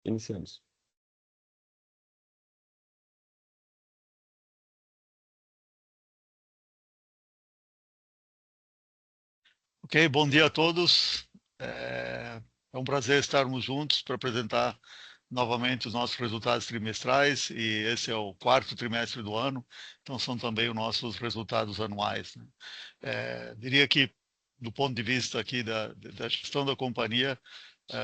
Iniciamos. Ok, bom dia a todos. É um prazer estarmos juntos para apresentar novamente os nossos resultados trimestrais e esse é o quarto trimestre do ano, então são também os nossos resultados anuais, né? Diria que, do ponto de vista aqui da gestão da companhia,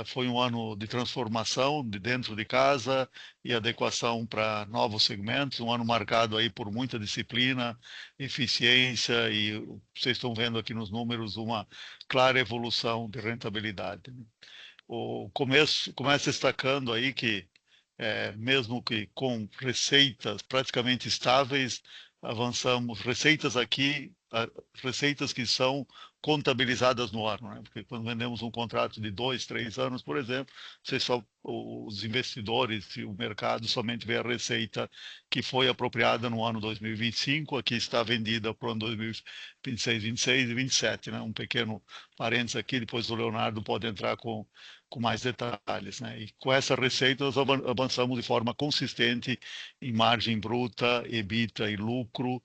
foi um ano de transformação de dentro de casa e adequação para novos segmentos, um ano marcado aí por muita disciplina, eficiência e vocês estão vendo aqui nos números uma clara evolução de rentabilidade, né? O começo começa destacando aí que mesmo que com receitas praticamente estáveis, avançamos. Receitas que são contabilizadas no ano, né? Porque quando vendemos um contrato de 2, 3 anos, por exemplo, os investidores e o mercado somente vê a receita que foi apropriada no ano 2025, aqui está vendida para o ano 2026, 26 e 27, né? Um pequeno parênteses aqui, depois o Leonardo pode entrar com mais detalhes, né? E com essa receita nós avançamos de forma consistente em margem bruta, EBITDA e lucro,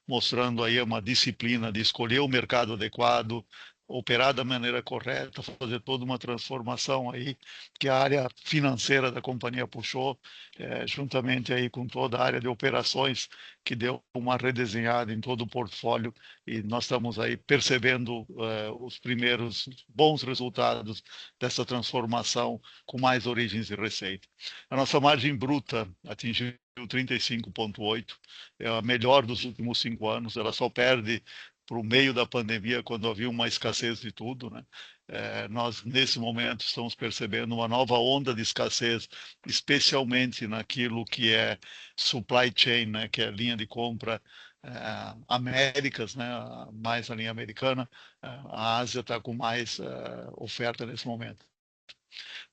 mostrando aí uma disciplina de escolher o mercado adequado, operar da maneira correta, fazer toda uma transformação aí que a área financeira da companhia puxou, juntamente aí com toda a área de operações que deu uma redesenhada em todo o portfólio e nós estamos aí percebendo os primeiros bons resultados dessa transformação com mais origens de receita. A nossa margem bruta atingiu 35,8, é a melhor dos últimos 5 anos. Ela só perde para o meio da pandemia, quando havia uma escassez de tudo, né? Nós, nesse momento, estamos percebendo uma nova onda de escassez, especialmente naquilo que é supply chain, né? Que é a linha de compra Américas, né? Mais a linha americana. A Ásia está com mais oferta nesse momento.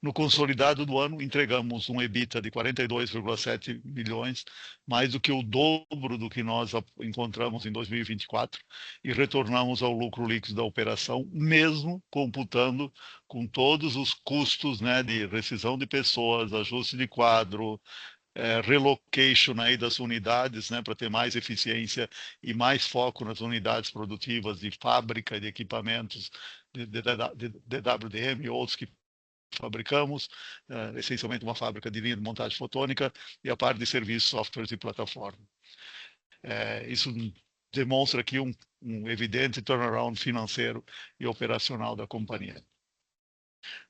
No consolidado do ano, entregamos um EBITDA de 42,7 milhões, mais do que o dobro do que nós encontramos em 2024, e retornamos ao lucro líquido da operação, mesmo computando com todos os custos, né, de rescisão de pessoas, ajuste de quadro, relocation aí das unidades, né, para ter mais eficiência e mais foco nas unidades produtivas de fábrica de equipamentos de DWDM e outros que fabricamos, essencialmente uma fábrica de linha de montagem fotônica e a parte de serviços, softwares e plataforma. Isso demonstra aqui um evidente turnaround financeiro e operacional da companhia.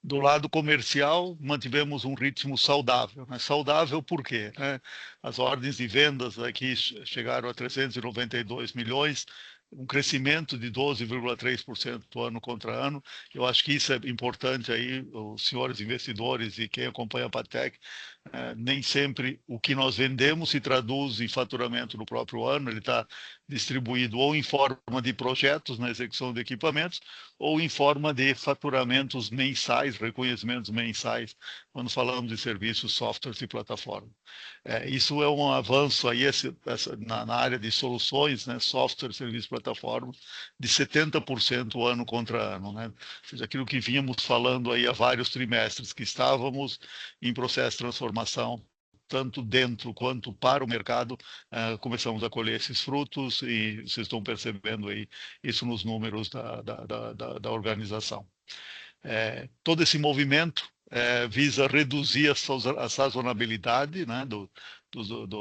Do lado comercial, mantivemos um ritmo saudável, né? Saudável por quê, né? As ordens de vendas aqui chegaram a 392 milhões, um crescimento de 12,3% ano contra ano. Eu acho que isso é importante aí, os senhores investidores e quem acompanha a Patec, nem sempre o que nós vendemos se traduz em faturamento no próprio ano, ele está distribuído ou em forma de projetos na execução de equipamentos, ou em forma de faturamentos mensais, reconhecimentos mensais, quando falamos de serviços, softwares e plataforma. Isso é um avanço aí na área de soluções, né, software, serviço, plataforma, de 70% ano contra ano, né? Ou seja, aquilo que vínhamos falando aí há vários trimestres, que estávamos em processo de transformação, tanto dentro quanto para o mercado, começamos a colher esses frutos e vocês estão percebendo aí isso nos números da organização. Todo esse movimento visa reduzir a sazonalidade, né,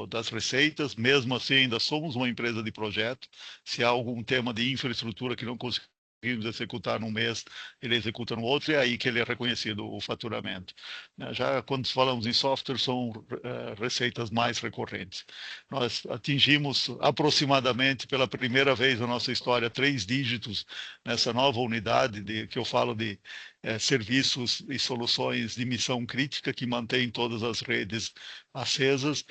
das receitas. Mesmo assim, ainda somos uma empresa de projeto. Se há algum tema de infraestrutura que não conseguimos executar num mês, ele executa no outro, e é aí que ele é reconhecido o faturamento. Já quando falamos em software, são receitas mais recorrentes. Nós atingimos aproximadamente, pela primeira vez na nossa história, 3 dígitos nessa nova unidade que eu falo de serviços e soluções de missão crítica, que mantém todas as redes acesas,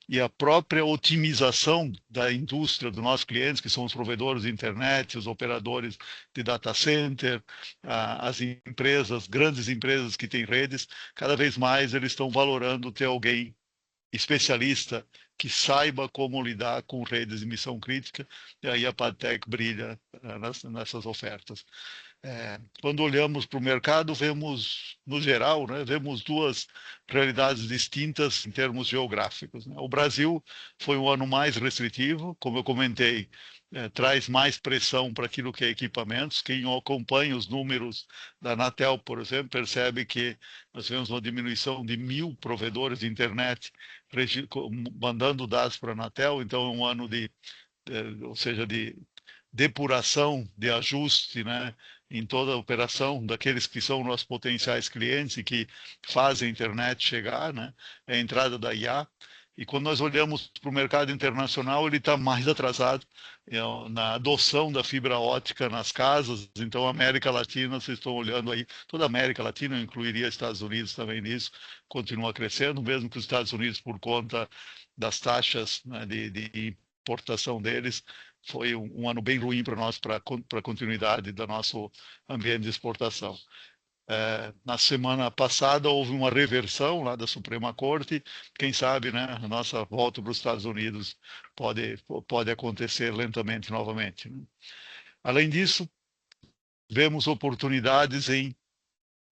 e a própria otimização da indústria dos nossos clientes, que são os provedores de internet, os operadores de data center, as empresas, grandes empresas que têm redes, cada vez mais eles estão valorando ter alguém especialista que saiba como lidar com redes de missão crítica, e aí a Padtech brilha nessas ofertas. Quando olhamos para o mercado, vemos, no geral, né, vemos duas realidades distintas em termos geográficos, né? O Brasil foi um ano mais restritivo, como eu comentei, traz mais pressão para aquilo que é equipamentos. Quem acompanha os números da Anatel, por exemplo, percebe que nós tivemos uma diminuição de 1.000 provedores de internet mandando dados para a Anatel, então é um ano ou seja, de depuração, de ajuste, né, em toda a operação daqueles que são nossos potenciais clientes e que fazem a internet chegar, né, é a entrada da IA. E quando nós olhamos para o mercado internacional, ele está mais atrasado na adoção da fibra ótica nas casas. Então, a América Latina, vocês estão olhando aí, toda a América Latina, eu incluiria Estados Unidos também nisso, continua crescendo, mesmo que os Estados Unidos, por conta das taxas, né, de importação deles, foi um ano bem ruim para nós, para a continuidade do nosso ambiente de exportação. Na semana passada houve uma reversão lá da Suprema Corte. Quem sabe, né, a nossa volta para os Estados Unidos pode acontecer lentamente novamente, né? Além disso, vemos oportunidades em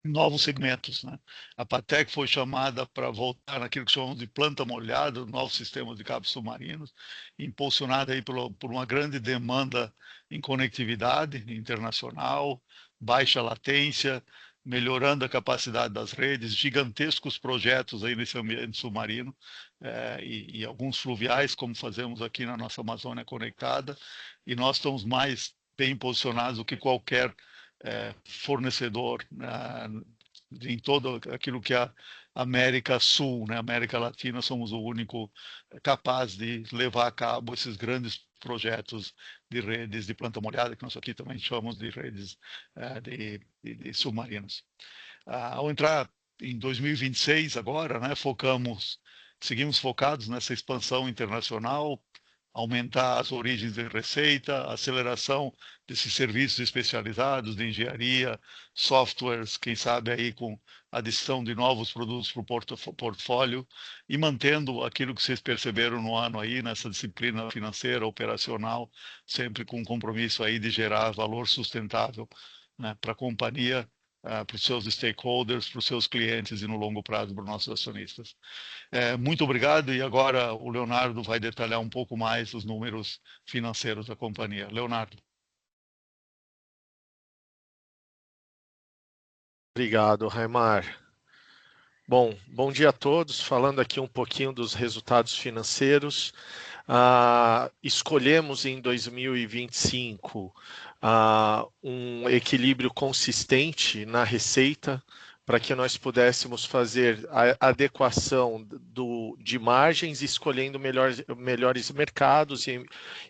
novos segmentos, né? A Padtech foi chamada para voltar naquilo que chamamos de planta molhada, novos sistemas de cabos submarinos, impulsionada aí por uma grande demanda em conectividade internacional, baixa latência, melhorando a capacidade das redes, gigantescos projetos aí nesse ambiente submarino, e alguns fluviais, como fazemos aqui na nossa Amazônia Conectada, e nós estamos mais bem posicionados do que qualquer fornecedor em todo aquilo que é a América Sul, né? América Latina, somos o único capaz de levar a cabo esses grandes projetos de redes de planta molhada, que nós aqui também chamamos de redes de submarinos. Ao entrar em 2026 agora, né, seguimos focados nessa expansão internacional, aumentar as origens de receita, aceleração desses serviços especializados de engenharia, softwares, quem sabe aí com adição de novos produtos para o portfólio, e mantendo aquilo que vocês perceberam no ano aí, nessa disciplina financeira, operacional, sempre com um compromisso aí de gerar valor sustentável, né, para a companhia, para os seus stakeholders, para os seus clientes e no longo prazo para os nossos acionistas. Muito obrigado, e agora o Leonardo vai detalhar um pouco mais os números financeiros da companhia. Leonardo. Obrigado, Raimar. Bom dia a todos. Falando aqui um pouquinho dos resultados financeiros. Escolhemos em 2025 um equilíbrio consistente na receita, para que nós pudéssemos fazer a adequação de margens, escolhendo melhores mercados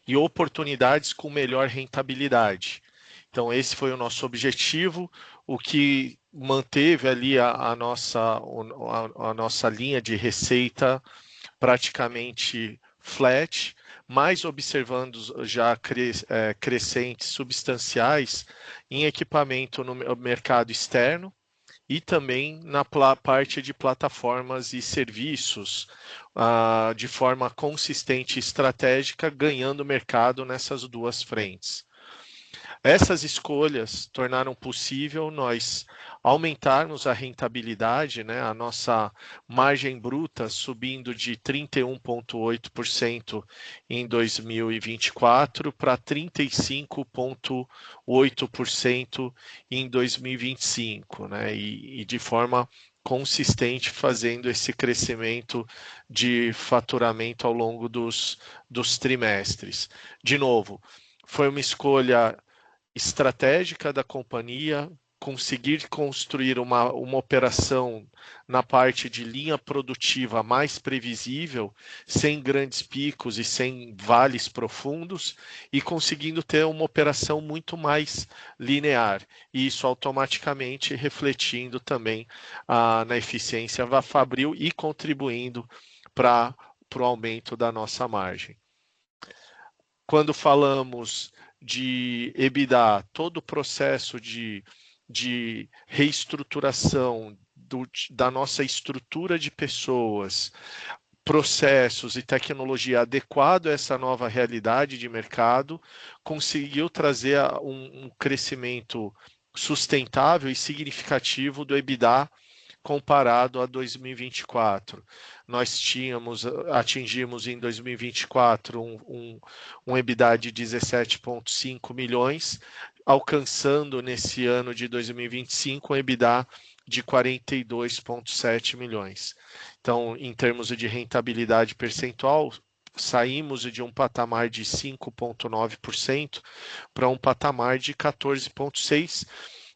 e oportunidades com melhor rentabilidade. Então, esse foi o nosso objetivo, o que manteve ali a nossa linha de receita praticamente flat, mas observando já crescentes substanciais em equipamento no mercado externo e também na parte de plataformas e serviços, de forma consistente e estratégica, ganhando mercado nessas duas frentes. Essas escolhas tornaram possível nós aumentarmos a rentabilidade, né, a nossa margem bruta subindo de 31,8% em 2024 para 35,8% em 2025, né, e de forma consistente fazendo esse crescimento de faturamento ao longo dos trimestres. De novo, foi uma escolha estratégica da companhia, conseguir construir uma operação na parte de linha produtiva mais previsível, sem grandes picos e sem vales profundos, e conseguindo ter uma operação muito mais linear, e isso automaticamente refletindo também na eficiência Fabril e contribuindo para o aumento da nossa margem. Quando falamos de EBITDA, todo o processo de reestruturação da nossa estrutura de pessoas, processos e tecnologia adequado a essa nova realidade de mercado, conseguiu trazer um crescimento sustentável e significativo do EBITDA comparado a 2024. Nós atingimos em 2024 um EBITDA de 17,5 milhões, alcançando nesse ano de 2025 um EBITDA de 42,7 milhões. Então, em termos de rentabilidade percentual, saímos de um patamar de 5,9% para um patamar de 14,6%.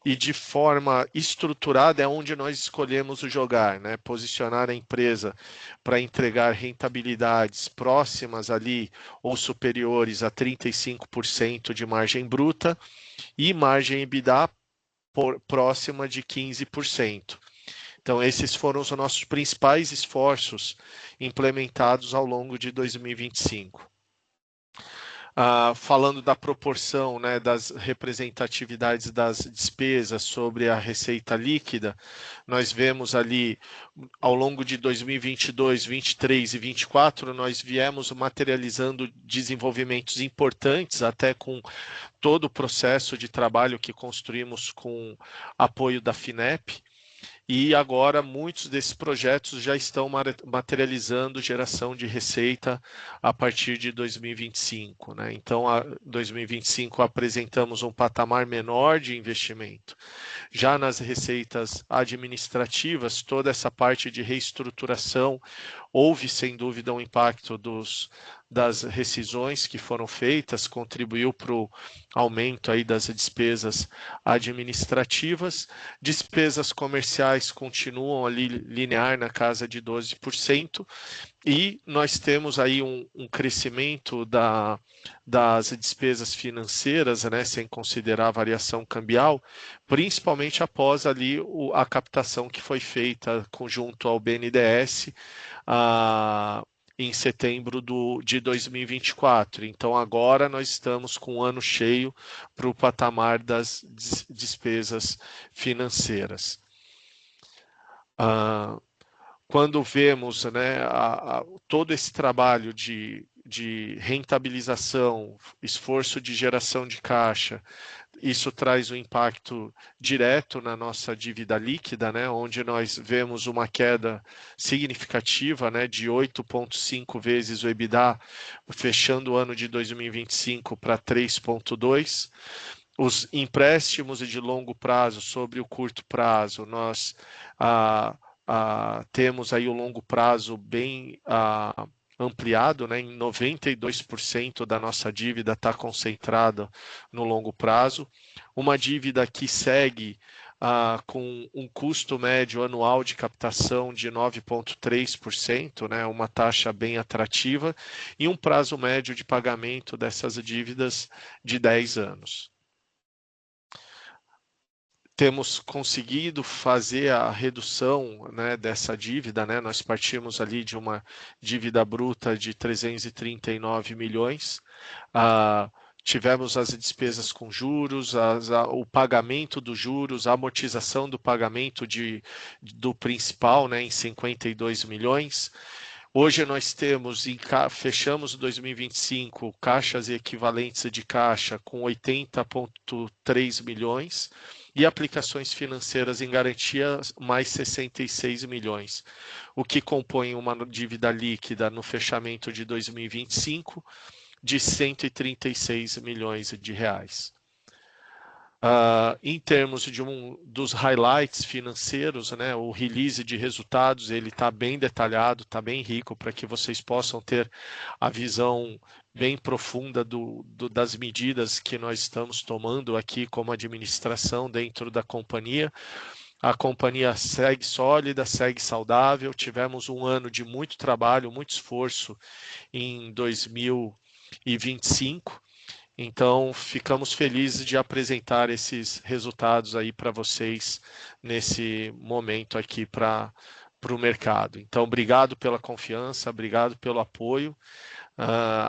E de forma estruturada é onde nós escolhemos jogar, né? Posicionar a empresa para entregar rentabilidades próximas ali ou superiores a 35% de margem bruta e margem EBITDA próxima de 15%. Então, esses foram os nossos principais esforços implementados ao longo de 2025. Falando da proporção, né, das representatividades das despesas sobre a receita líquida, nós vemos ali ao longo de 2022, 2023 e 2024, nós viemos materializando desenvolvimentos importantes, até com todo o processo de trabalho que construímos com apoio da FINEP. E agora muitos desses projetos já estão materializando geração de receita a partir de 2025, né? Então, em 2025 apresentamos um patamar menor de investimento. Já nas receitas administrativas, toda essa parte de reestruturação, houve sem dúvida um impacto das rescisões que foram feitas, contribuiu para o aumento aí das despesas administrativas. Despesas comerciais continuam ali linear na casa de 12%, e nós temos aí um crescimento das despesas financeiras, né, sem considerar a variação cambial, principalmente após ali a captação que foi feita junto ao BNDES em setembro de 2024. Então, agora nós estamos com um ano cheio para o patamar das despesas financeiras. Quando vemos, né, todo esse trabalho de rentabilização, esforço de geração de caixa, isso traz um impacto direto na nossa dívida líquida, né, onde nós vemos uma queda significativa, né, de 8,5 vezes o EBITDA, fechando o ano de 2025 para 3,2. Os empréstimos de longo prazo sobre o curto prazo, nós temos aí o longo prazo bem ampliado, né? Em 92% da nossa dívida está concentrada no longo prazo. Uma dívida que segue com um custo médio anual de captação de 9,3%, né? Uma taxa bem atrativa, e um prazo médio de pagamento dessas dívidas de 10 anos. Temos conseguido fazer a redução, né, dessa dívida, né? Nós partimos ali de uma dívida bruta de 339 milhões. Tivemos as despesas com juros, o pagamento dos juros, a amortização do pagamento do principal, né, em 52 milhões. Hoje nós fechamos 2025 caixas e equivalentes de caixa com 80,3 milhões e aplicações financeiras em garantia mais 66 milhões, o que compõe uma dívida líquida no fechamento de 2025 de 136 milhões de reais. Em termos dos highlights financeiros, né, o release de resultados, ele está bem detalhado, está bem rico, para que vocês possam ter a visão bem profunda das medidas que nós estamos tomando aqui como administração dentro da companhia. A companhia segue sólida, segue saudável. Tivemos um ano de muito trabalho, muito esforço em 2025. Então, ficamos felizes de apresentar esses resultados aí para vocês nesse momento aqui para o mercado. Então, obrigado pela confiança, obrigado pelo apoio.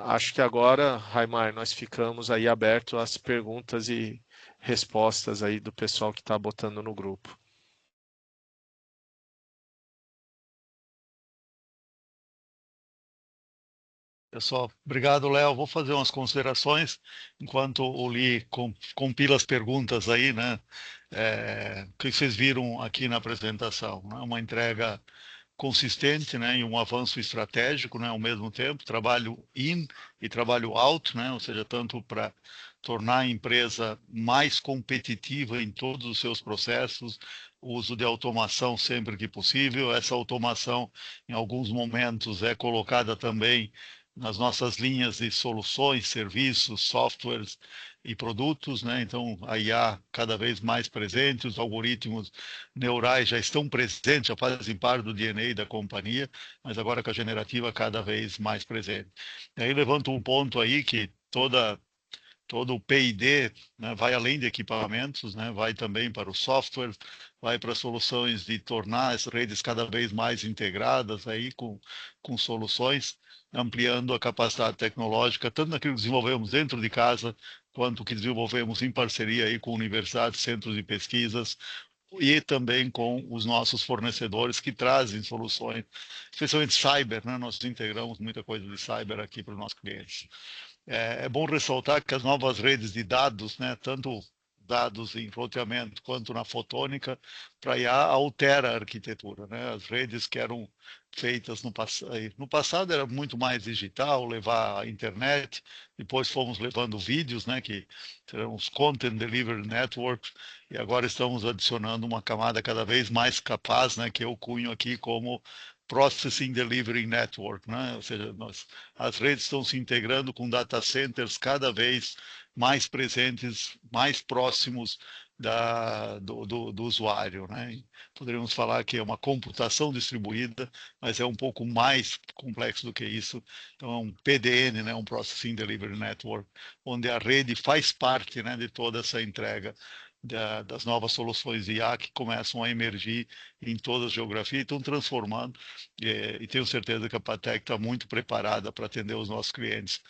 Acho que agora, Raimar, nós ficamos aí abertos às perguntas e respostas aí do pessoal que está botando no grupo. Pessoal, obrigado, Léo. Vou fazer umas considerações enquanto o Lee compila as perguntas aí, né? Que vocês viram aqui na apresentação, né? Uma entrega consistente, né, e um avanço estratégico, né, ao mesmo tempo, trabalho in e trabalho out, né, ou seja, tanto para tornar a empresa mais competitiva em todos os seus processos, o uso de automação sempre que possível. Essa automação, em alguns momentos, é colocada também nas nossas linhas de soluções, serviços, softwares e produtos, né? Então, a IA cada vez mais presente, os algoritmos neurais já estão presentes, já fazem parte do DNA da companhia, mas agora com a generativa cada vez mais presente. E aí levanto um ponto aí que todo o P&D, né, vai além de equipamentos, né, vai também para o software, vai para soluções de tornar as redes cada vez mais integradas aí com soluções, ampliando a capacidade tecnológica, tanto naquilo que desenvolvemos dentro de casa, quanto que desenvolvemos em parceria aí com universidades, centros de pesquisas, e também com os nossos fornecedores que trazem soluções, especialmente cyber, né? Nós integramos muita coisa de cyber aqui para os nossos clientes. É bom ressaltar que as novas redes de dados, né, tanto dados em roteamento quanto na fotônica, para IA altera a arquitetura, né? As redes que eram feitas no passado era muito mais digital, levar a internet, depois fomos levando vídeos, né, que serão os Content Delivery Networks, e agora estamos adicionando uma camada cada vez mais capaz, né, que eu cunho aqui como Processing Delivery Network, né? Ou seja, as redes estão se integrando com data centers cada vez mais presentes, mais próximos do usuário, né? Poderíamos falar que é uma computação distribuída, mas é um pouco mais complexo do que isso. Então, é um PDN, né? Um Processing Delivery Network, onde a rede faz parte, né, de toda essa entrega das novas soluções de IA que começam a emergir em todas as geografias e estão transformando, e tenho certeza que a Patec está muito preparada para atender os nossos clientes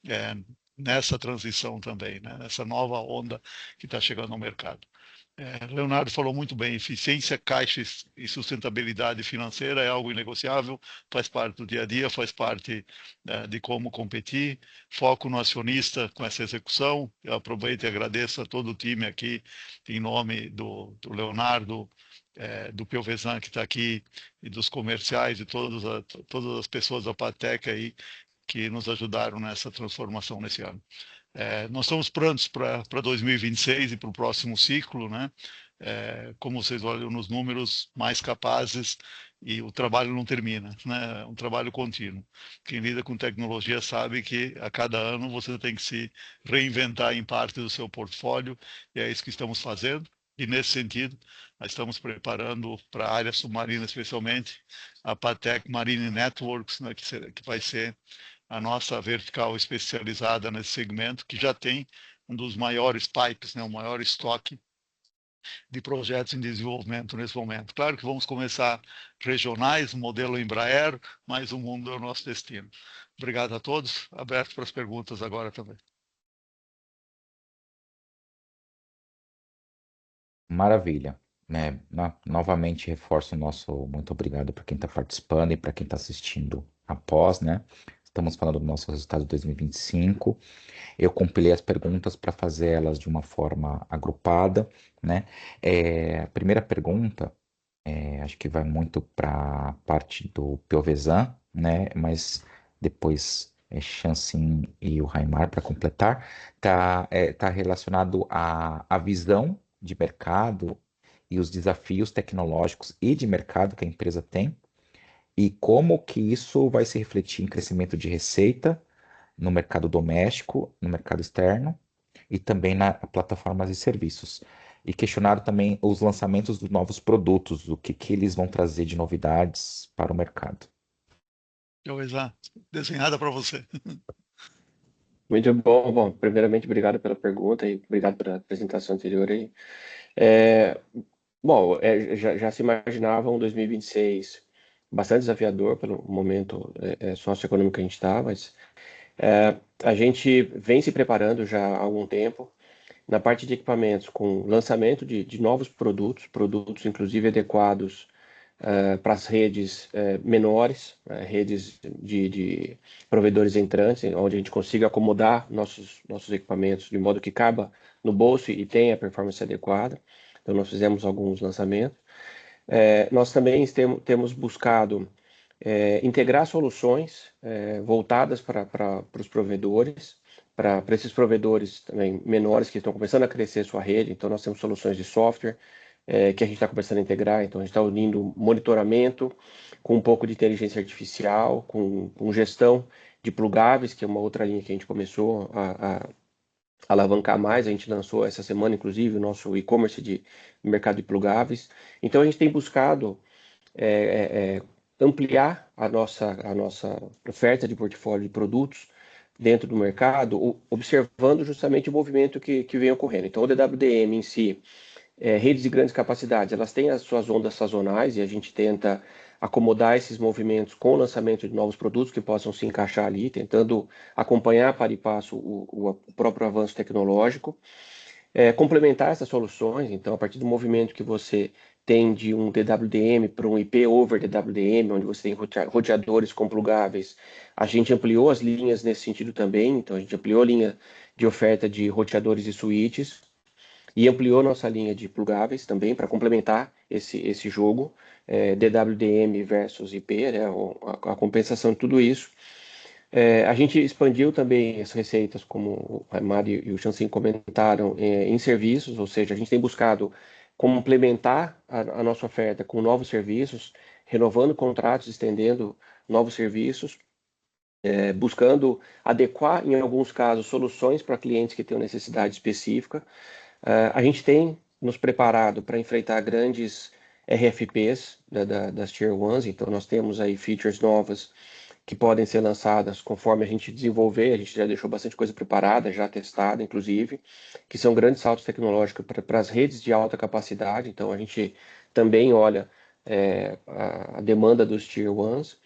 é, nessa transição também, né? Nessa nova onda que está chegando ao mercado. Leonardo falou muito bem, eficiência, caixa e sustentabilidade financeira é algo inegociável, faz parte do dia a dia, faz parte de como competir, foco no acionista com essa execução. Eu aproveito e agradeço a todo o time aqui, em nome do Leonardo, do Piovesan que está aqui, e dos comerciais, e todas as pessoas da Patec aí que nos ajudaram nessa transformação nesse ano. Nós estamos prontos para 2026 e para o próximo ciclo, né? Como vocês olham nos números, mais capazes, e o trabalho não termina, né? É um trabalho contínuo. Quem lida com tecnologia sabe que a cada ano você tem que se reinventar em parte do seu portfólio, e é isso que estamos fazendo. E nesse sentido, nós estamos preparando para a área submarina, especialmente a Patec Marine Networks, né, que vai ser a nossa vertical especializada nesse segmento, que já tem um dos maiores pipes, né, o maior estoque de projetos em desenvolvimento nesse momento. Claro que vamos começar regionais, modelo Embraer, mas o mundo é o nosso destino. Obrigado a todos. Aberto para as perguntas agora também. Maravilha. Né? Novamente reforço o nosso muito obrigado para quem está participando e para quem está assistindo após, né? Estamos falando do nosso resultado de 2025. Eu compilei as perguntas para fazer elas de uma forma agrupada, né? A primeira pergunta, acho que vai muito para a parte do Piovesan, né? Mas depois Chansin e o Raimar para completar, tá relacionado à visão de mercado e os desafios tecnológicos e de mercado que a empresa tem e como que isso vai se refletir em crescimento de receita no mercado doméstico, no mercado externo e também na plataformas e serviços. E questionaram também os lançamentos dos novos produtos, o que eles vão trazer de novidades para o mercado. Eu já desenhada para você. Muito bom. Bom, primeiramente, obrigado pela pergunta e obrigado pela apresentação anterior aí. É, bom, já se imaginava um 2026 bastante desafiador pelo momento socioeconômico que a gente está, mas a gente vem se preparando já há algum tempo na parte de equipamentos, com lançamento de novos produtos inclusive adequados para as redes menores, redes de provedores entrantes, onde a gente consiga acomodar nossos equipamentos de modo que caiba no bolso e tenha a performance adequada. Então, nós fizemos alguns lançamentos. Nós também temos buscado integrar soluções voltadas para os provedores, para esses provedores também menores que estão começando a crescer sua rede. Então, nós temos soluções de software que a gente está começando a integrar. Então, a gente está unindo monitoramento com um pouco de inteligência artificial, com gestão de plugáveis, que é uma outra linha que a gente começou a alavancar mais. A gente lançou essa semana, inclusive, o nosso e-commerce de mercado de plugáveis. Então, a gente tem buscado ampliar a nossa oferta de portfólio de produtos dentro do mercado, observando justamente o movimento que vem ocorrendo. Então, o DWDM em si, redes de grandes capacidades, elas têm as suas ondas sazonais e a gente tenta acomodar esses movimentos com o lançamento de novos produtos que possam se encaixar ali, tentando acompanhar para e passo o próprio avanço tecnológico. Complementar essas soluções, então, a partir do movimento que você tem de um DWDM para um IP over DWDM, onde você tem roteadores com plugáveis, a gente ampliou as linhas nesse sentido também, então a gente ampliou a linha de oferta de roteadores e switches, e ampliou nossa linha de plugáveis também para complementar esse jogo, DWDM versus IP, né, a compensação de tudo isso. A gente expandiu também as receitas, como a Mari e o Chansin comentaram, em serviços, ou seja, a gente tem buscado complementar a nossa oferta com novos serviços, renovando contratos, estendendo novos serviços, buscando adequar, em alguns casos, soluções para clientes que tenham necessidade específica. A gente tem nos preparado para enfrentar grandes RFPs das Tier 1s, então nós temos aí features novas que podem ser lançadas conforme a gente desenvolver. A gente já deixou bastante coisa preparada, já testada, inclusive, que são grandes saltos tecnológicos para as redes de alta capacidade. Então, a gente também olha a demanda dos Tier 1s.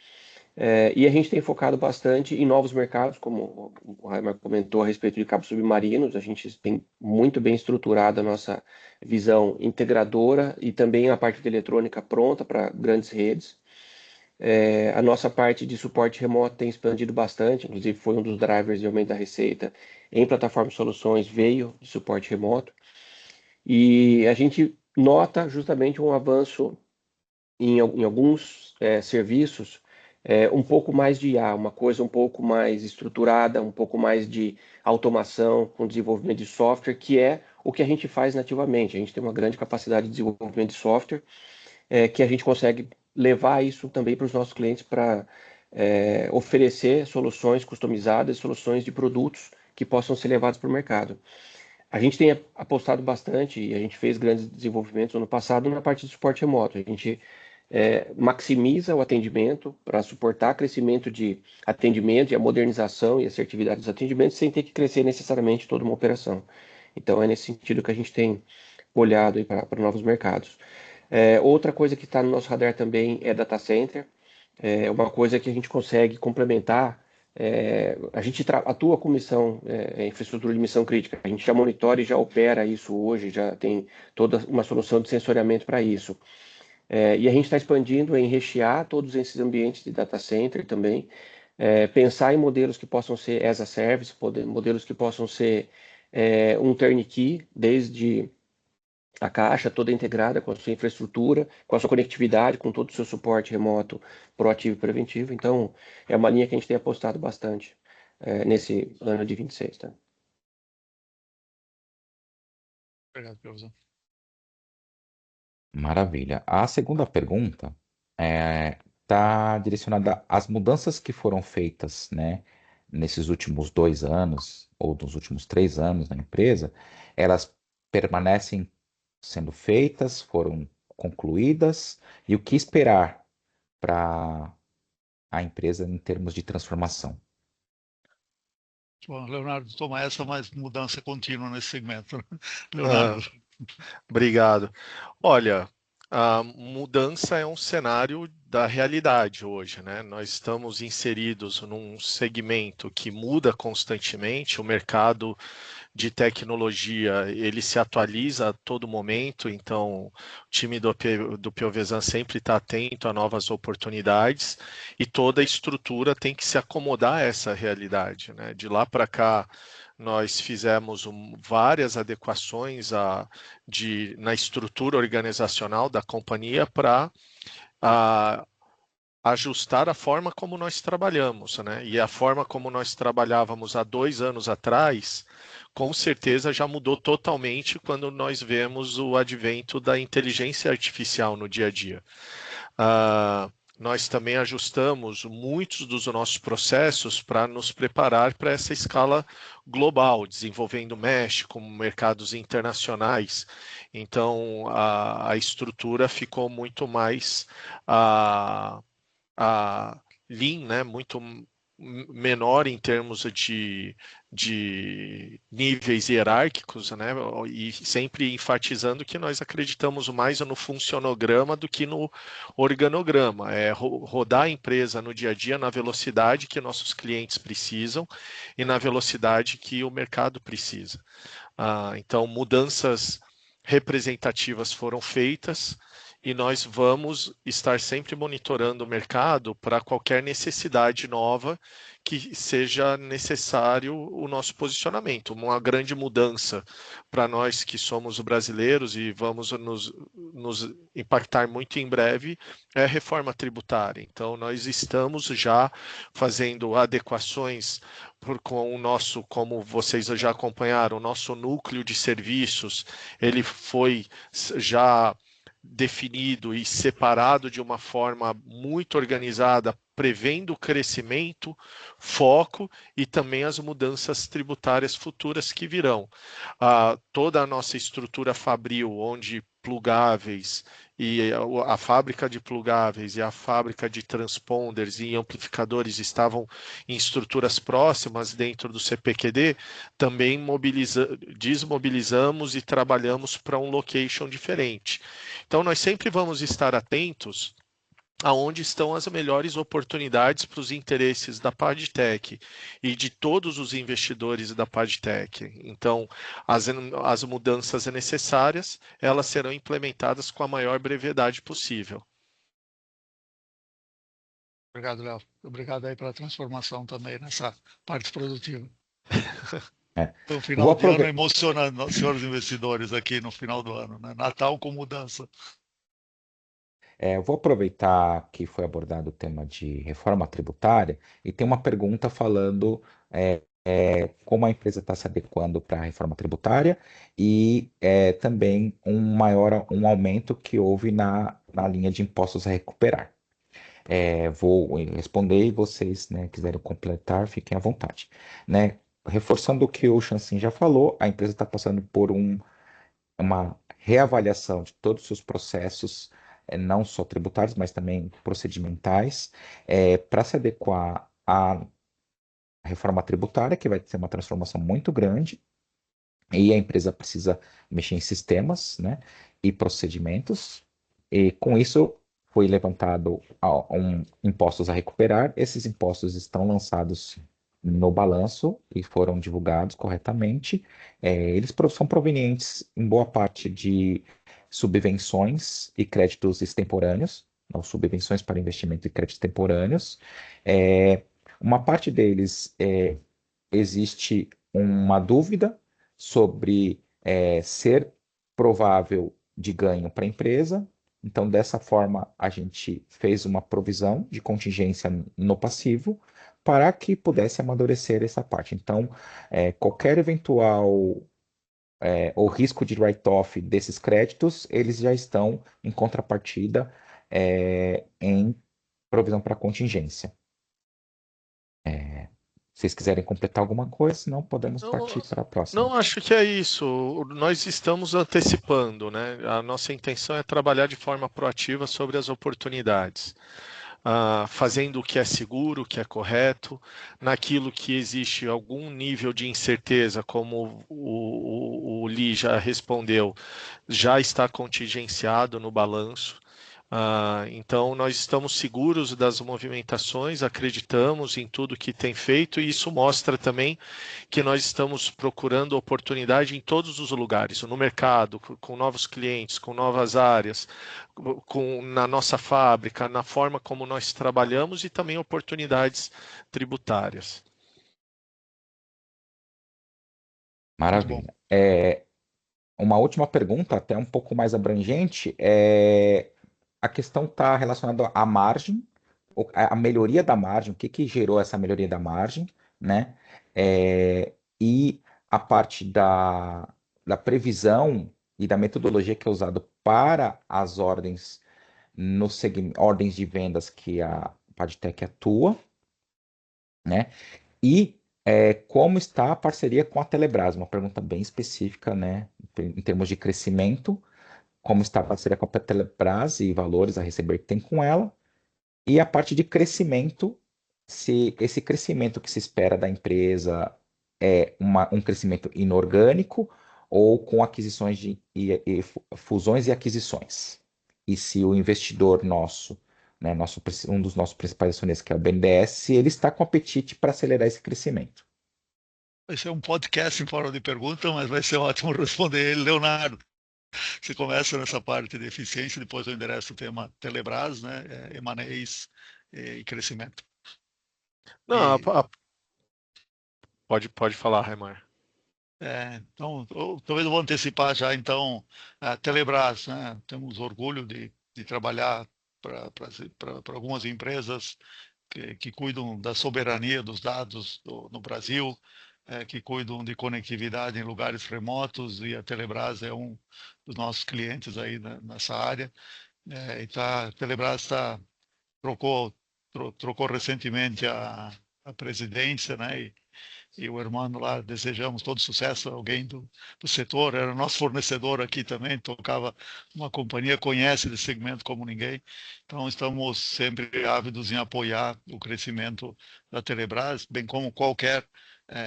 E a gente tem focado bastante em novos mercados, como o Raimar comentou a respeito de cabos submarinos. A gente tem muito bem estruturado a nossa visão integradora e também a parte de eletrônica pronta para grandes redes. A nossa parte de suporte remoto tem expandido bastante, inclusive foi um dos drivers de aumento da receita em plataforma de soluções, veio de suporte remoto. E a gente nota justamente um avanço em alguns serviços, um pouco mais de IA, uma coisa um pouco mais estruturada, um pouco mais de automação com desenvolvimento de software, que é o que a gente faz nativamente. A gente tem uma grande capacidade de desenvolvimento de software, que a gente consegue levar isso também para os nossos clientes para oferecer soluções customizadas, soluções de produtos que possam ser levados para o mercado. A gente tem apostado bastante e a gente fez grandes desenvolvimentos no ano passado na parte de suporte remoto. A gente maximiza o atendimento para suportar crescimento de atendimento e a modernização e assertividade dos atendimentos sem ter que crescer necessariamente toda uma operação. Então é nesse sentido que a gente tem olhado para novos mercados. Outra coisa que está no nosso radar também é data center. Uma coisa que a gente consegue complementar. A gente atua com infraestrutura de missão crítica. A gente já monitora e já opera isso hoje, já tem toda uma solução de sensoriamento para isso. E a gente está expandindo em rechear todos esses ambientes de data center também, pensar em modelos que possam ser as a service, modelos que possam ser um turnkey, desde a caixa toda integrada com a sua infraestrutura, com a sua conectividade, com todo o seu suporte remoto, proativo e preventivo. Então, é uma linha que a gente tem apostado bastante nesse ano de 26. Tá? Obrigado, Piazza. Maravilha. A segunda pergunta está direcionada às mudanças que foram feitas, né, nesses últimos 2 anos ou nos últimos 3 anos na empresa. Elas permanecem sendo feitas, foram concluídas, e o que esperar para a empresa em termos de transformação? Bom, Leonardo, toma essa, mas mudança contínua nesse segmento. Leonardo. Obrigado. Olha, a mudança é um cenário da realidade hoje, né? Nós estamos inseridos num segmento que muda constantemente, o mercado de tecnologia, ele se atualiza a todo momento, então o time do Piovesan sempre está atento a novas oportunidades e toda a estrutura tem que se acomodar a essa realidade, né? De lá para cá, nós fizemos várias adequações na estrutura organizacional da companhia para ajustar a forma como nós trabalhamos, né? E a forma como nós trabalhávamos há 2 anos atrás, com certeza já mudou totalmente quando nós vemos o advento da inteligência artificial no dia a dia. Nós também ajustamos muitos dos nossos processos para nos preparar para essa escala global, desenvolvendo México, mercados internacionais. Então, a estrutura ficou muito mais lean, né, muito menor em termos de níveis hierárquicos, né, e sempre enfatizando que nós acreditamos mais no funcionograma do que no organograma, rodar a empresa no dia a dia na velocidade que nossos clientes precisam e na velocidade que o mercado precisa. Então, mudanças representativas foram feitas, e nós vamos estar sempre monitorando o mercado para qualquer necessidade nova que seja necessário o nosso posicionamento. Uma grande mudança para nós que somos brasileiros e vamos nos impactar muito em breve é a reforma tributária. Então, nós estamos já fazendo adequações com o nosso, como vocês já acompanharam, o nosso núcleo de serviços, ele foi já definido e separado de uma forma muito organizada, prevendo o crescimento, foco e também as mudanças tributárias futuras que virão. Toda a nossa estrutura fabril, onde plugáveis e a fábrica de plugáveis e a fábrica de transponders e amplificadores estavam em estruturas próximas dentro do CPQD, também desmobilizamos e trabalhamos para um location diferente. Então, nós sempre vamos estar atentos aonde estão as melhores oportunidades para os interesses da PagTech e de todos os investidores da PagTech. Então, as mudanças necessárias, elas serão implementadas com a maior brevidade possível. Obrigado, Léo. Obrigado aí pela transformação também nessa parte produtiva. O final de ano emocionando os senhores investidores aqui no final do ano, né? Natal com mudança. Eu vou aproveitar que foi abordado o tema de reforma tributária e tem uma pergunta falando como a empresa está se adequando para a reforma tributária e também um aumento que houve na linha de impostos a recuperar. Vou responder e vocês, né, quiserem completar, fiquem à vontade. Né? Reforçando o que o Chancin já falou, a empresa está passando por uma reavaliação de todos os seus processos, não só tributários, mas também procedimentais, para se adequar à reforma tributária, que vai ser uma transformação muito grande, e a empresa precisa mexer em sistemas, né, e procedimentos, e com isso foi levantado impostos a recuperar. Esses impostos estão lançados no balanço e foram divulgados corretamente. Eles são provenientes, em boa parte, de subvenções e créditos extemporâneos, não, subvenções para investimento e créditos temporâneos. Uma parte deles existe uma dúvida sobre ser provável de ganho para a empresa. Então, dessa forma, a gente fez uma provisão de contingência no passivo para que pudesse amadurecer essa parte. Então, qualquer eventual ou risco de write-off desses créditos, eles já estão em contrapartida em provisão para contingência. Se vocês quiserem completar alguma coisa, senão podemos partir para a próxima. Não, acho que é isso. Nós estamos antecipando, né? A nossa intenção é trabalhar de forma proativa sobre as oportunidades, fazendo o que é seguro, o que é correto, naquilo que existe algum nível de incerteza, como o Lee já respondeu, já está contingenciado no balanço. Então, nós estamos seguros das movimentações, acreditamos em tudo que tem feito, e isso mostra também que nós estamos procurando oportunidade em todos os lugares, no mercado, com novos clientes, com novas áreas, na nossa fábrica, na forma como nós trabalhamos e também oportunidades tributárias. Muito bom. Maravilha. Uma última pergunta, até um pouco mais abrangente, a questão está relacionada à margem, a melhoria da margem, o que que gerou essa melhoria da margem, né? E a parte da previsão e da metodologia que é usado para as ordens no ordens de vendas que a Padtech atua, né? E como está a parceria com a Telebrás? Uma pergunta bem específica, né? Em termos de crescimento, como está a parceria com a Telebrás e valores a receber que tem com ela, e a parte de crescimento, se esse crescimento que se espera da empresa é um crescimento inorgânico ou com aquisições e fusões e aquisições. E se o investidor nosso, né, um dos nossos principais acionistas, que é o BNDES, se ele está com apetite para acelerar esse crescimento. Vai ser um podcast em forma de pergunta, mas vai ser ótimo responder ele. Leonardo, você começa nessa parte de eficiência, depois eu endereço o tema Telebrás, né, M&As e crescimento. Não, E, pode falar, Raimar. então, talvez eu vou antecipar já, então, a Telebrás, né, temos orgulho de trabalhar para algumas empresas que cuidam da soberania dos dados no Brasil, que cuidam de conectividade em lugares remotos, e a Telebrás é um dos nossos clientes aí nessa área. A Telebrás trocou recentemente a presidência, né? E o Hermano lá, desejamos todo sucesso, alguém do setor, era nosso fornecedor aqui também, tocava uma companhia, conhece desse segmento como ninguém, então estamos sempre ávidos em apoiar o crescimento da Telebrás, bem como qualquer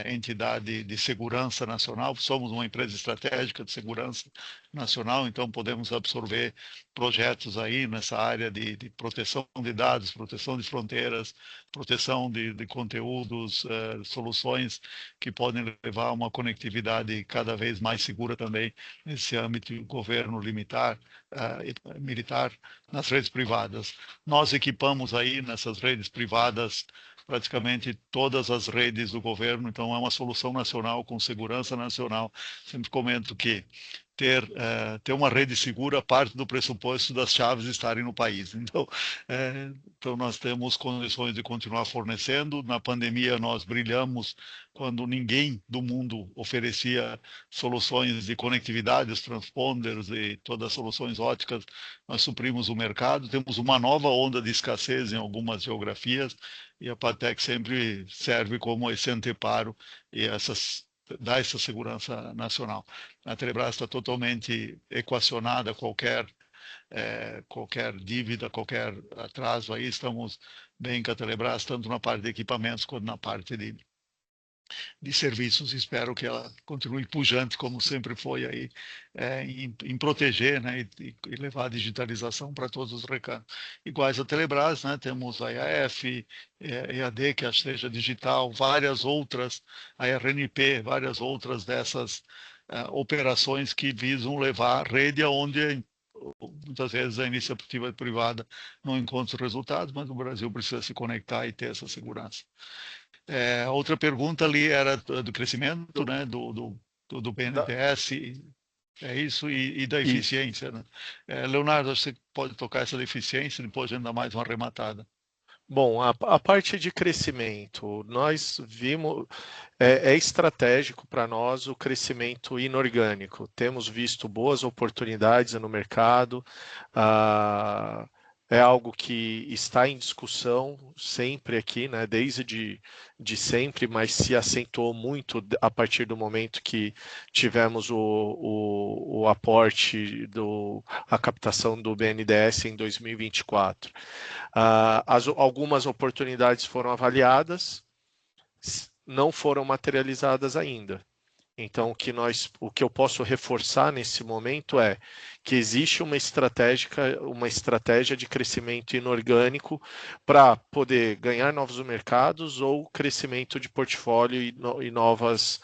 entidade de segurança nacional, somos uma empresa estratégica de segurança nacional, então podemos absorver projetos aí nessa área de proteção de dados, proteção de fronteiras, proteção de conteúdos, soluções que podem levar a uma conectividade cada vez mais segura também nesse âmbito do governo militar nas redes privadas. Nós equipamos aí nessas redes privadas praticamente todas as redes do governo, então é uma solução nacional com segurança nacional. Sempre comento que ter uma rede segura parte do pressuposto das chaves estarem no país. Então nós temos condições de continuar fornecendo. Na pandemia nós brilhamos quando ninguém do mundo oferecia soluções de conectividade, os transponders e todas as soluções óticas. Nós suprimos o mercado. Temos uma nova onda de escassez em algumas geografias e a Padtech sempre serve como esse anteparo e dá essa segurança nacional. A Telebrás está totalmente equacionada, qualquer dívida, qualquer atraso aí, estamos bem com a Telebrás, tanto na parte de equipamentos quanto na parte de serviços. Espero que ela continue pujante, como sempre foi aí, em proteger, né, e levar a digitalização para todos os recantos. Iguais a Telebrás, né, temos a IAF, EAD, que seja digital, várias outras, a RNP, várias outras dessas operações que visam levar a rede aonde muitas vezes a iniciativa privada não encontra os resultados, mas o Brasil precisa se conectar e ter essa segurança. Outra pergunta ali era do crescimento, né, do BNDES, é isso, e da eficiência, né? Leonardo, você pode tocar essa da eficiência, depois a gente dá mais uma arrematada. Bom, a parte de crescimento, nós vimos, é estratégico para nós o crescimento inorgânico. Temos visto boas oportunidades no mercado, é algo que está em discussão sempre aqui, né, desde de sempre, mas se acentuou muito a partir do momento que tivemos o aporte, a captação do BNDES em 2024. Algumas oportunidades foram avaliadas, não foram materializadas ainda. Então, o que eu posso reforçar nesse momento é que existe uma estratégia de crescimento inorgânico para poder ganhar novos mercados ou crescimento de portfólio e novas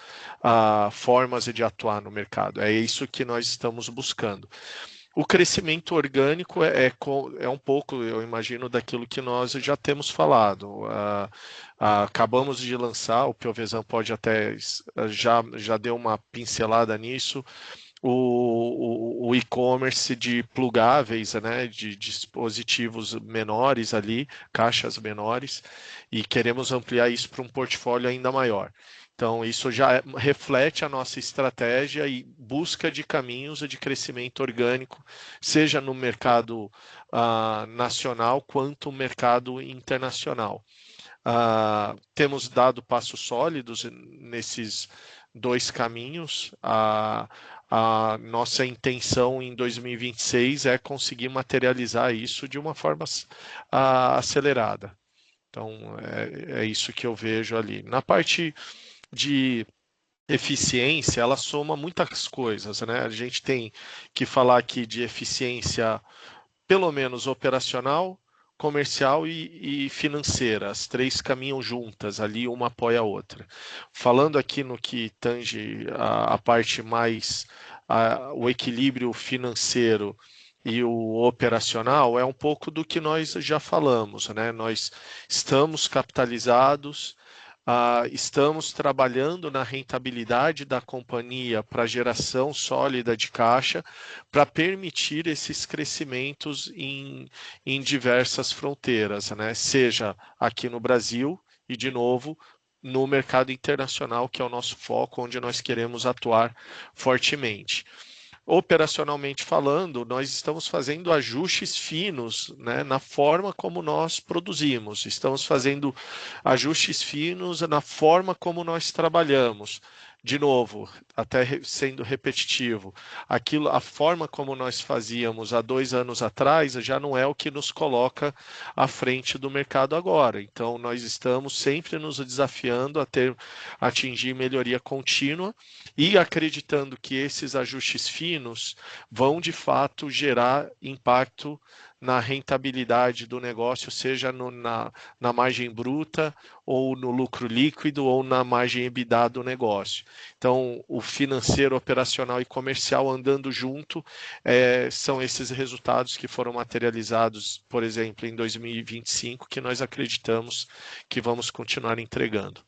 formas de atuar no mercado. É isso que nós estamos buscando. O crescimento orgânico é um pouco, eu imagino, daquilo que nós já temos falado. Acabamos de lançar, o Piovesan pode até já deu uma pincelada nisso, o e-commerce de plugáveis, né, de dispositivos menores ali, caixas menores, e queremos ampliar isso para um portfólio ainda maior. Então, isso já reflete a nossa estratégia e busca de caminhos de crescimento orgânico, seja no mercado nacional quanto no mercado internacional. Temos dado passos sólidos nesses dois caminhos. A nossa intenção em 2026 é conseguir materializar isso de uma forma acelerada. Então, é isso que eu vejo ali. Na parte de eficiência, ela soma muitas coisas, né? A gente tem que falar aqui de eficiência, pelo menos operacional, comercial e financeira. As três caminham juntas, ali uma apoia a outra. Falando aqui no que tange a parte mais, o equilíbrio financeiro e o operacional, é um pouco do que nós já falamos, né? Nós estamos capitalizados, estamos trabalhando na rentabilidade da companhia para geração sólida de caixa, para permitir esses crescimentos em diversas fronteiras, né? Seja aqui no Brasil e, de novo, no mercado internacional, que é o nosso foco, onde nós queremos atuar fortemente. Operacionalmente falando, nós estamos fazendo ajustes finos, né, na forma como nós produzimos, estamos fazendo ajustes finos na forma como nós trabalhamos. De novo, até sendo repetitivo, a forma como nós fazíamos há 2 anos atrás já não é o que nos coloca à frente do mercado agora. Então, nós estamos sempre nos desafiando a atingir melhoria contínua e acreditando que esses ajustes finos vão de fato gerar impacto na rentabilidade do negócio, seja na margem bruta, ou no lucro líquido, ou na margem EBITDA do negócio. Então, o financeiro, operacional e comercial andando junto, são esses resultados que foram materializados, por exemplo, em 2025, que nós acreditamos que vamos continuar entregando.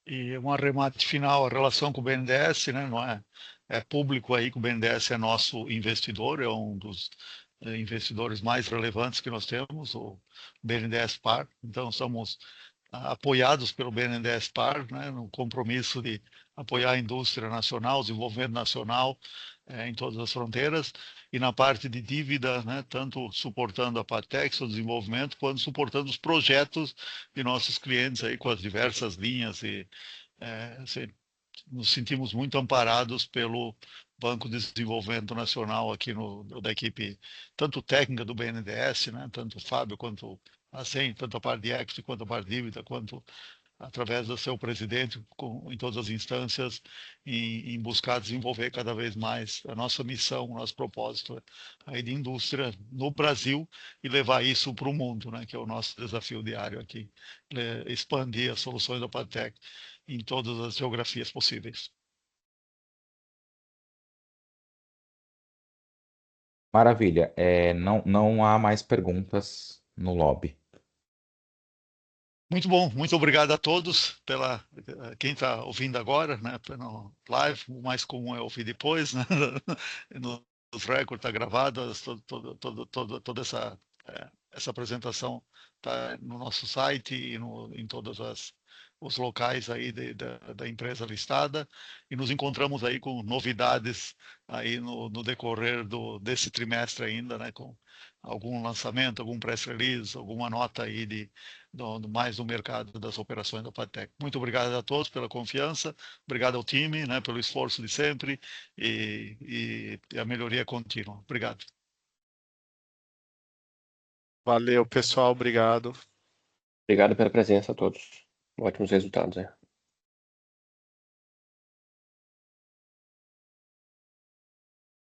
E um arremate final, a relação com o BNDES, né, não é público aí que o BNDES é nosso investidor, é um dos investidores mais relevantes que nós temos, o BNDES Par. Então, somos apoiados pelo BNDES Par, né, no compromisso de apoiar a indústria nacional, o desenvolvimento nacional em todas as fronteiras, e na parte de dívida, né, tanto suportando a Patex, o desenvolvimento, quanto suportando os projetos de nossos clientes aí com as diversas linhas e assim, nos sentimos muito amparados pelo Banco de Desenvolvimento Nacional aqui da equipe, tanto técnica do BNDES, né, tanto o Fábio quanto a SEM, tanto a parte de equity quanto a parte de dívida, quanto através do seu presidente, em todas as instâncias, em buscar desenvolver cada vez mais a nossa missão, o nosso propósito aí de indústria no Brasil e levar isso para o mundo, né, que é o nosso desafio diário aqui, expandir as soluções da Patex em todas as geografias possíveis. Maravilha. Não há mais perguntas no lobby. Muito bom, muito obrigado a todos pela quem está ouvindo agora, né, pelo live. O mais comum é ouvir depois, né, nos recordes está gravado, toda essa apresentação está no nosso site e em todos os locais aí da empresa listada, e nos encontramos aí com novidades aí no decorrer desse trimestre ainda, né, com algum lançamento, algum press release, alguma nota aí mais do mercado das operações da Patex. Muito obrigado a todos pela confiança, obrigado ao time, né, pelo esforço de sempre e a melhoria contínua. Obrigado. Valeu, pessoal, obrigado. Obrigado pela presença a todos. Ótimos resultados, né?